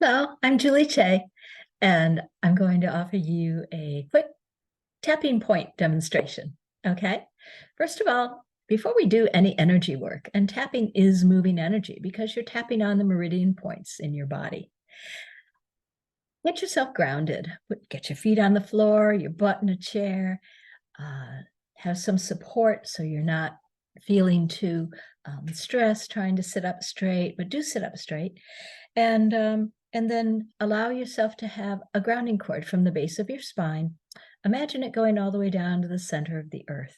Hello, I'm Julie Che, and I'm going to offer you a quick tapping point demonstration. Okay. First of all, before we do any energy work, and tapping is moving energy because you're tapping on the meridian points in your body. Get yourself grounded. Get your feet on the floor, your butt in a chair. Have some support so you're not feeling too stressed trying to sit up straight, but do sit up straight. And then allow yourself to have a grounding cord from the base of your spine. Imagine it going all the way down to the center of the earth.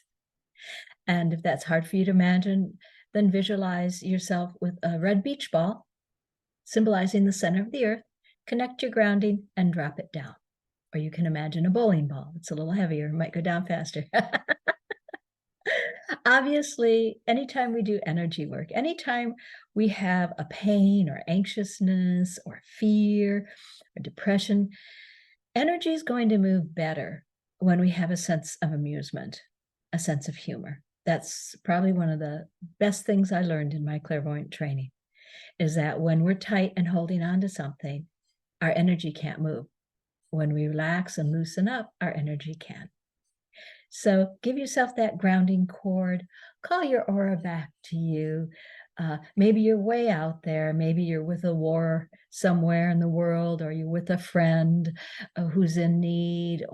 And if that's hard for you to imagine, then visualize yourself with a red beach ball, symbolizing the center of the earth. Connect your grounding and drop it down. Or you can imagine a bowling ball. It's a little heavier, it might go down faster. Obviously, anytime we do energy work, anytime we have a pain or anxiousness or fear or depression, energy is going to move better when we have a sense of amusement, a sense of humor. That's probably one of the best things I learned in my clairvoyant training, is that when we're tight and holding on to something, our energy can't move. When we relax and loosen up, our energy can. So give yourself that grounding cord, call your aura back to you. Maybe you're way out there. Maybe you're with a war somewhere in the world, or you're with a friend who's in need,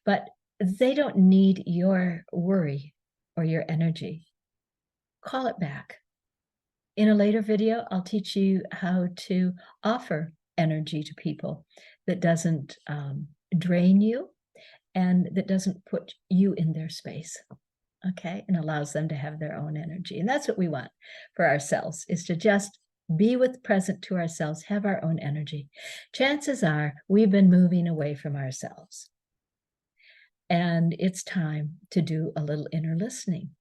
but they don't need your worry or your energy. Call it back. In a later video, I'll teach you how to offer energy to people that doesn't drain you and that doesn't put you in their space, okay, and allows them to have their own energy. And that's what we want for ourselves, is to just be present to ourselves, have our own energy. Chances are we've been moving away from ourselves, and it's time to do a little inner listening.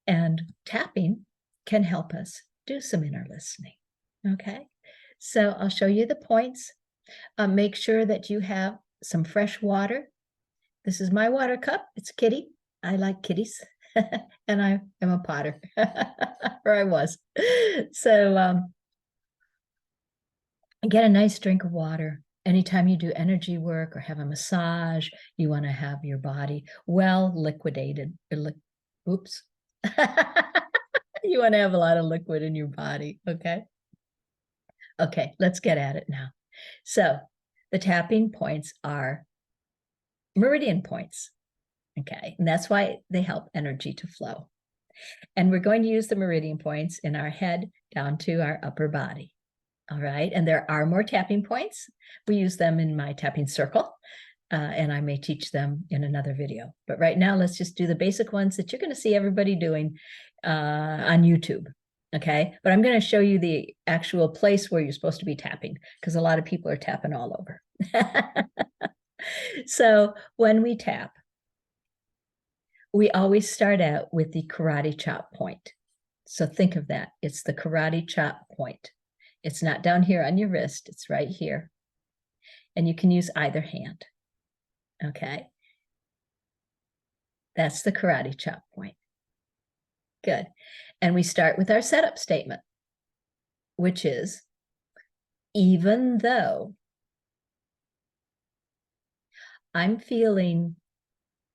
And tapping can help us do some inner listening, okay? So I'll show you the points. Make sure that you have some fresh water. This is my water cup. It's kitty. I like kitties. And I am a potter, or I was. So get a nice drink of water. Anytime you do energy work or have a massage, you want to have your body well liquidated. Oops. You want to have a lot of liquid in your body, okay? Okay, let's get at it now. So the tapping points are meridian points, okay? And that's why they help energy to flow. And we're going to use the meridian points in our head down to our upper body, all right? And there are more tapping points. We use them in my tapping circle, and I may teach them in another video. But right now, let's just do the basic ones that you're going to see everybody doing on YouTube, okay? But I'm going to show you the actual place where you're supposed to be tapping, because a lot of people are tapping all over. So when we tap, we always start out with the karate chop point. So think of that. It's the karate chop point. It's not down here on your wrist. It's right here. And you can use either hand. Okay. That's the karate chop point. Good. And we start with our setup statement, which is, even though I'm feeling,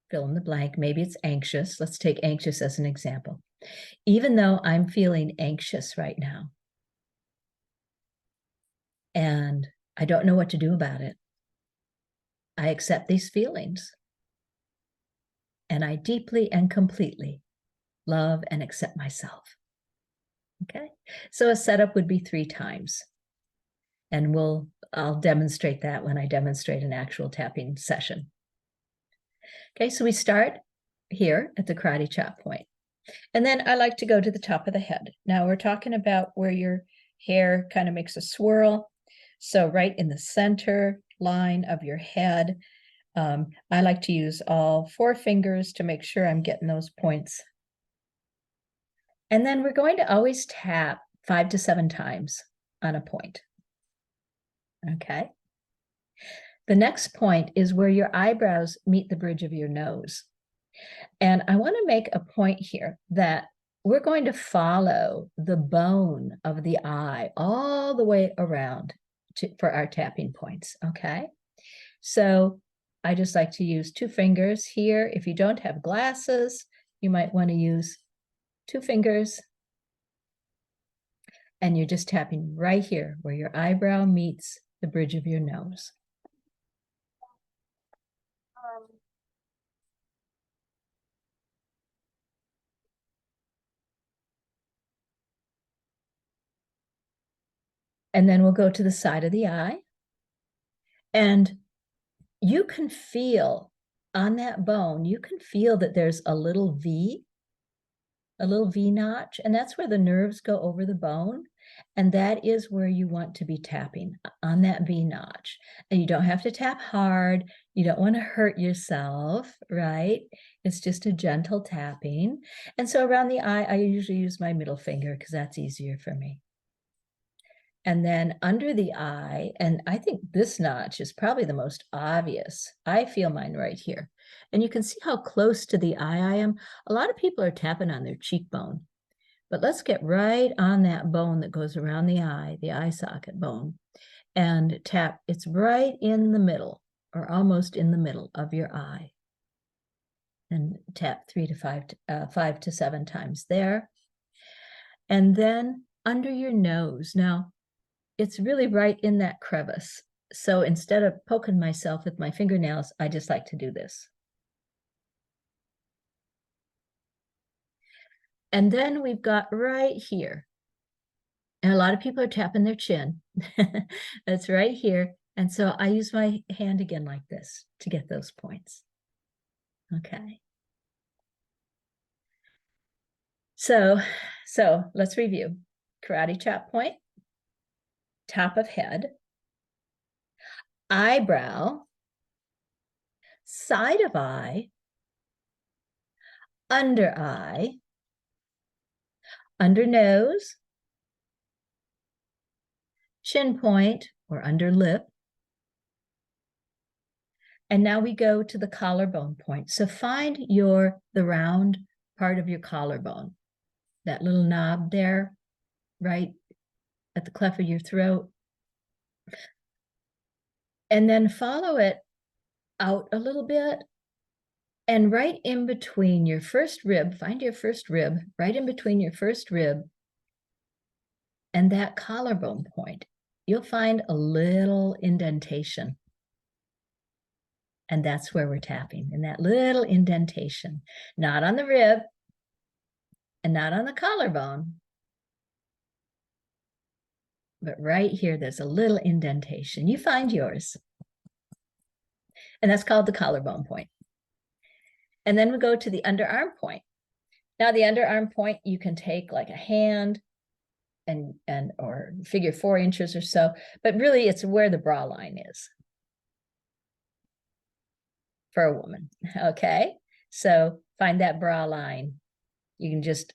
fill in the blank, maybe it's anxious. Let's take anxious as an example. Even though I'm feeling anxious right now, and I don't know what to do about it, I accept these feelings. And I deeply and completely love and accept myself. Okay, so a setup would be 3 times. And I'll demonstrate that when I demonstrate an actual tapping session. Okay, so we start here at the karate chop point. And then I like to go to the top of the head. Now we're talking about where your hair kind of makes a swirl. So right in the center line of your head, I like to use all 4 fingers to make sure I'm getting those points. And then we're going to always tap 5 to 7 times on a point. Okay. The next point is where your eyebrows meet the bridge of your nose. And I want to make a point here that we're going to follow the bone of the eye all the way around for our tapping points, okay? So I just like to use 2 fingers here. If you don't have glasses, you might want to use 2 fingers. And you're just tapping right here where your eyebrow meets the bridge of your nose. And then we'll go to the side of the eye. And you can feel on that bone, you can feel that there's a little V notch, and that's where the nerves go over the bone. And that is where you want to be tapping, on that V notch. And you don't have to tap hard. You don't want to hurt yourself, right? It's just a gentle tapping. And so around the eye, I usually use my middle finger because that's easier for me. And then under the eye, and I think this notch is probably the most obvious. I feel mine right here. And you can see how close to the eye I am. A lot of people are tapping on their cheekbone. But let's get right on that bone that goes around the eye socket bone, and tap. It's right in the middle, or almost in the middle of your eye. And tap 5 to 7 times there. And then under your nose. Now, it's really right in that crevice. So instead of poking myself with my fingernails, I just like to do this. And then we've got right here. And a lot of people are tapping their chin. That's right here. And so I use my hand again like this to get those points. Okay. So let's review. Karate chop point, top of head, eyebrow, side of eye, under eye, under nose, chin point or under lip. And now we go to the collarbone point. So find the round part of your collarbone, that little knob there, right at the cleft of your throat. And then follow it out a little bit. And right in between your first rib, find your first rib, right in between your first rib and that collarbone point, you'll find a little indentation. And that's where we're tapping, in that little indentation, not on the rib and not on the collarbone, but right here, there's a little indentation. You find yours. And that's called the collarbone point. And then we go to the underarm point. Now the underarm point, you can take like a hand or figure 4 inches or so, but really it's where the bra line is for a woman, okay? So find that bra line. You can just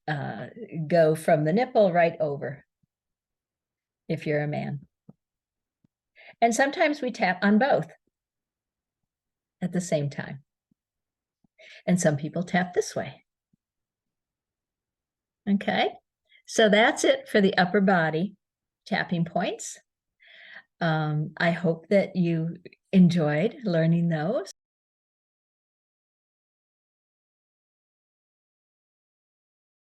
go from the nipple right over if you're a man. And sometimes we tap on both at the same time. And some people tap this way. Okay, so that's it for the upper body tapping points. I hope that you enjoyed learning those.